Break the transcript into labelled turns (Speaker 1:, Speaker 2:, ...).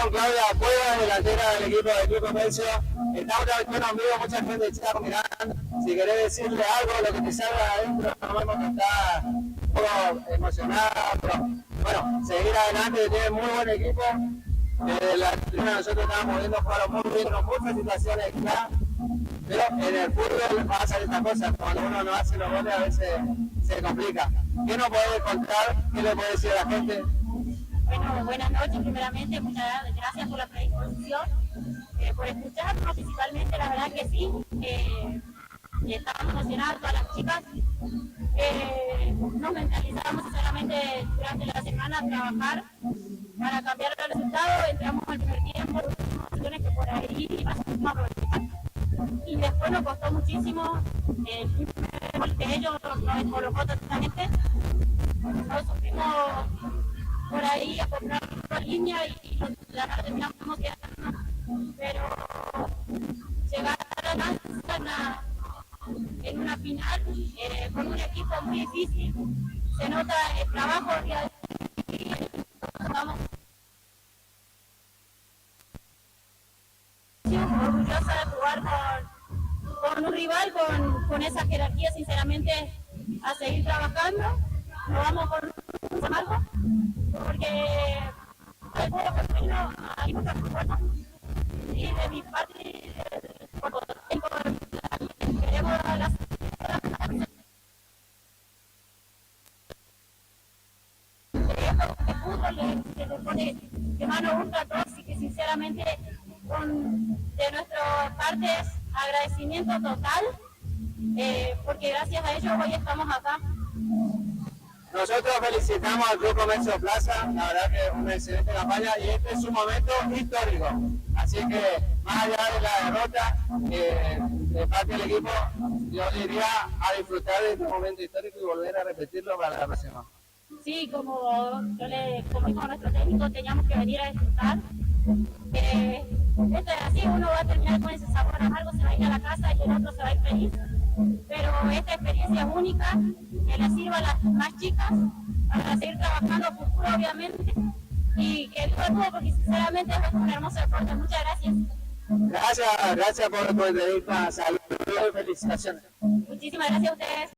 Speaker 1: con Claudia Cuevas, delantera del equipo de Club Comercio. Estamos transmitiendo en vivo, mucha gente de Chaco mirando. Si querés decirle algo, lo que te salga adentro, no vemos que está un poco emocionado. Pero, bueno, seguir adelante, tiene muy buen equipo. La tribuna nosotros estábamos viendo jugar muy bien, con muchas situaciones claras. Pero en el fútbol pasan estas cosas, cuando uno no hace los goles a veces se complica. ¿Qué nos podés contar? ¿Qué le podés decir a la gente?
Speaker 2: Bueno, buenas noches primeramente, muchas gracias por la predisposición, por escucharnos principalmente, la verdad que sí, estamos emocionadas todas las chicas, nos mentalizamos sinceramente durante la semana a trabajar para cambiar el resultado, entramos al primer tiempo, situaciones que por ahí vamos a aprovechar. Y después nos costó muchísimo, el primer gol de ellos nos descolocó totalmente, nos sufrimos por ahí a comprar la línea y la terminamos quedando, pero llegar a la en una final con un equipo muy difícil, se nota el trabajo día a día, estamos orgullosa de jugar con un rival con esa jerarquía, sinceramente, a seguir trabajando, nos vamos con un marco, porque el juego femenino hay muchas cosas, y de mi parte, queremos a las de fútbol, que le pone de mano ultra todos, y que sinceramente de nuestra parte es agradecimiento total, porque gracias a ellos hoy estamos acá.
Speaker 1: Nosotros felicitamos al Club Comercio Plaza, la verdad que es una excelente campaña y este es un momento histórico. Así que, más allá de la derrota, de parte del equipo, yo diría a disfrutar de este momento histórico y volver a repetirlo para la próxima.
Speaker 2: Sí, como dijo nuestro técnico, teníamos que venir a disfrutar. Esto es así, uno va a terminar con ese sabor amargo, se va a ir a la casa y el otro se va a ir feliz. Pero esta experiencia es única, que le sirva a las más chicas para seguir trabajando a futuro, obviamente, y que viva todo, porque sinceramente es un hermoso deporte. Muchas gracias.
Speaker 1: Gracias por tu entrevista, saludos y felicitaciones.
Speaker 2: Muchísimas gracias a ustedes.